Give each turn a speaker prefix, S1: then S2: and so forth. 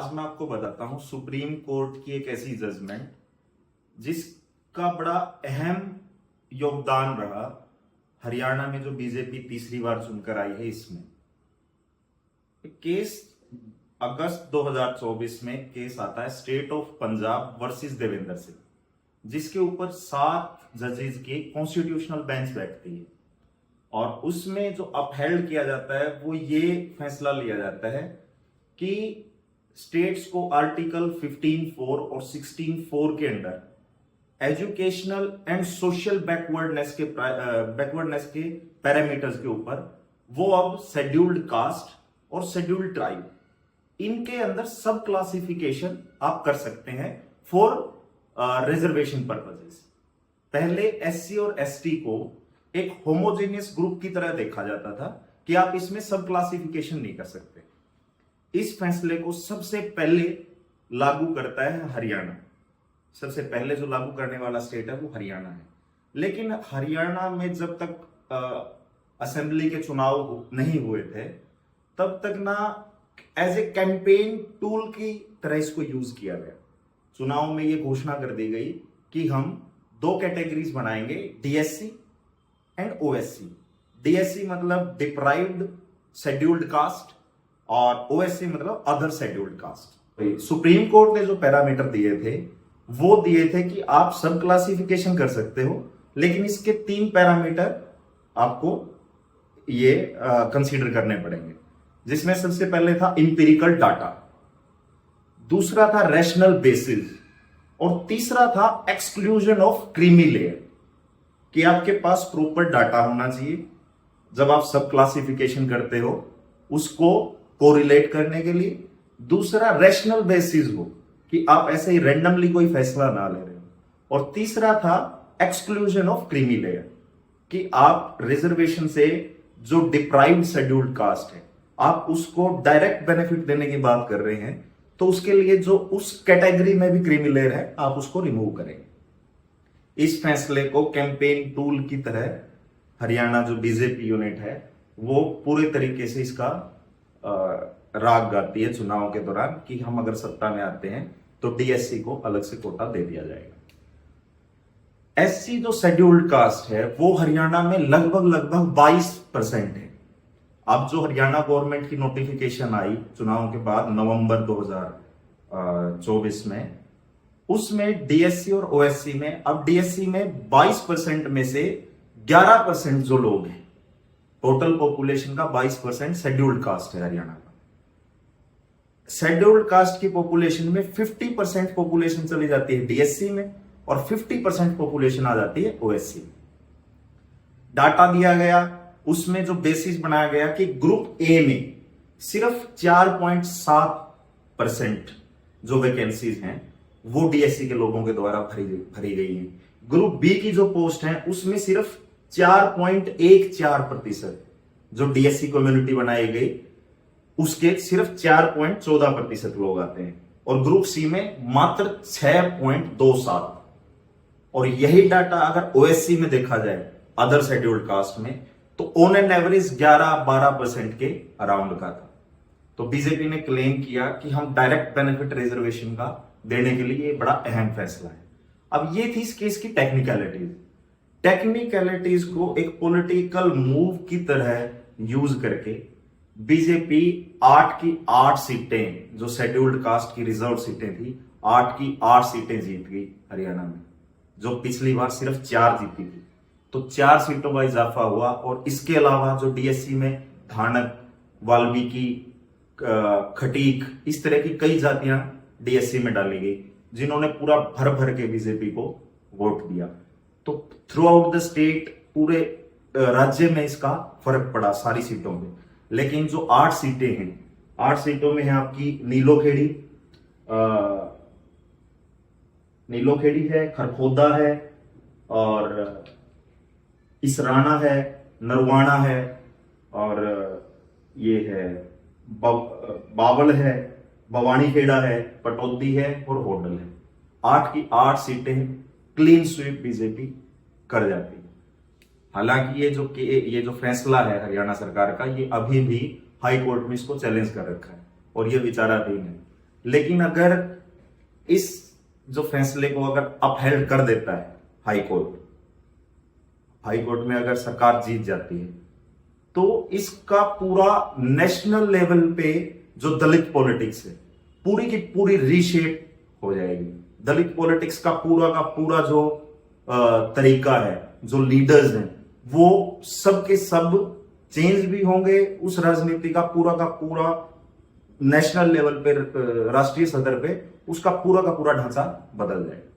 S1: आज मैं आपको बताता हूं सुप्रीम कोर्ट की एक ऐसी जजमेंट जिसका बड़ा अहम योगदान रहा हरियाणा में जो बीजेपी तीसरी बार चुनकर आई है। इसमें केस अगस्त 2024 में केस आता है state of Punjab versus Devendra Singh, जिसके ऊपर 7 जजेस की कॉन्स्टिट्यूशनल बेंच बैठती है और उसमें जो अपहेल्ड किया जाता है वो ये फैसला लिया जाता है कि स्टेट्स को आर्टिकल 15(4) और 16(4) के under educational and social backwardness के पैरामीटर्स के ऊपर वो अब शेड्यूल्ड कास्ट और शेड्यूल्ड ट्राइब इनके अंदर सब क्लासिफिकेशन आप कर सकते हैं फॉर रिजर्वेशन पर्पसेस। पहले एससी और एसटी को एक होमोजेनियस ग्रुप की तरह देखा जाता था कि आप इसमें सब क्लासिफिकेशन नहीं कर सकते। इस फैसले को सबसे पहले लागू करता है हरियाणा। सबसे पहले जो लागू करने वाला स्टेट है वो हरियाणा है। लेकिन हरियाणा में जब तक असेंबली के चुनाव नहीं हुए थे तब तक ना एज ए कैंपेन टूल की तरह इसको यूज किया गया। चुनाव में ये घोषणा कर दी गई कि हम 2 कैटेगरीज बनाएंगे, डीएससी एंड ओएससी। डीएससी मतलब डिप्राइव्ड शेड्यूल्ड कास्ट और ओएससी मतलब other scheduled caste. Supreme court ने जो पैरामीटर दिए थे वो दिए थे कि आप सब क्लासिफिकेशन कर सकते हो, लेकिन इसके 3 पैरामीटर आपको ये कंसीडर करने पड़ेंगे, जिसमें सबसे पहले था इंपिरिकल डाटा, दूसरा था रैशनल बेसिस और तीसरा था एक्सक्लूजन ऑफ क्रीमी लेयर, कि आपके पास प्रॉपर डाटा होना चाहिए जब आप सब क्लासिफिकेशन करते हो उसको कोरिलेट करने के लिए। दूसरा रैशनल बेसिस हो कि आप ऐसे ही रैंडमली कोई फैसला ना ले रहे हो। और तीसरा था एक्सक्लूजन ऑफ क्रीमी लेयर, कि आप रिजर्वेशन से जो डिप्राइव्ड शेड्यूल्ड कास्ट है आप उसको डायरेक्ट बेनिफिट देने की बात कर रहे हैं, तो उसके लिए जो उस कैटेगरी में भी क्रीमी लेयर है आप उसको रिमूव करेंगे। इस फैसले को कैंपेन टूल की तरह हरियाणा जो बीजेपी यूनिट है वो पूरे तरीके से इसका राग गाती है चुनाव के दौरान कि हम अगर सत्ता में आते हैं तो डीएससी को अलग से कोटा दे दिया जाएगा। एससी जो शेड्यूल्ड कास्ट है वो हरियाणा में लगभग 22% है। अब जो हरियाणा गवर्नमेंट की नोटिफिकेशन आई चुनाव के बाद नवंबर 2024 में, उसमें डीएससी और ओएससी में, अब डीएससी में 22% में से 11% जो लोग हैं, टोटल पॉपुलेशन का 22% शेड्यूल्ड कास्ट है हरियाणा का। शेड्यूल्ड कास्ट की पॉपुलेशन में 50% पॉपुलेशन चली जाती है डीएससी में और 50% पॉपुलेशन आ जाती है ओएससी में। डाटा दिया गया, उसमें जो बेसिस बनाया गया कि ग्रुप ए में सिर्फ 4.7% जो वैकेंसीज हैं वो डीएससी के लोगों के द्वारा भरी गई हैं। ग्रुप बी की जो पोस्ट है उसमें सिर्फ 4.14% जो डीएससी कम्युनिटी बनाई गई उसके सिर्फ 4.14% लोग आते हैं और ग्रुप सी में मात्र 6.27। और यही डाटा अगर ओएससी में देखा जाए अदर शेड्यूल्ड कास्ट में तो ऑन एन एवरेज 11-12% के अराउंड का था। तो बीजेपी ने क्लेम किया कि हम डायरेक्ट बेनिफिट रिजर्वेशन का देने के लिए ये बड़ा अहम फैसला है। अब ये थी इस केस की टेक्निकलिटीज को एक पॉलिटिकल मूव की तरह यूज करके बीजेपी 8 की 8 सीटें जो शेड्यूल्ड कास्ट की रिजर्व सीटें थी 8 की 8 सीटें जीत गई हरियाणा में, जो पिछली बार सिर्फ 4 जीती थी। तो 4 सीटों का इजाफा हुआ और इसके अलावा जो डीएससी में धानक, वाल्मीकि, खटीक, इस तरह की कई जातियां डीएससी में डाली गई जिन्होंने पूरा भर भर के बीजेपी को वोट दिया। तो थ्रू आउट द स्टेट पूरे राज्य में इसका फर्क पड़ा सारी सीटों पे। लेकिन जो 8 सीटें हैं, 8 सीटों में है आपकी नीलोखेड़ी है, खरखोदा है और इसराना है, नरवाना है और ये है बावल है, भवानीखेड़ा है, पटौदी है और होडल है। 8 की 8 सीटें क्लीन स्वीप बीजेपी कर जाती है। हालांकि ये जो फैसला है हरियाणा सरकार का, ये अभी भी हाई कोर्ट में इसको चैलेंज कर रखा है और ये विचाराधीन है लेकिन अगर इस जो फैसले को अगर अपहेल्ड कर देता है हाई कोर्ट में अगर सरकार जीत जाती है, तो इसका पूरा नेशनल लेवल पे जो दलित पॉलिटिक्स है पूरी की पूरी रीशेप हो जाएगी। दलित पॉलिटिक्स का पूरा जो तरीका है, जो लीडर्स हैं, वो सब के सब चेंज भी होंगे। उस राजनीति का पूरा नेशनल लेवल पे, राष्ट्रीय सतह पे उसका पूरा ढांचा बदल जाएगा।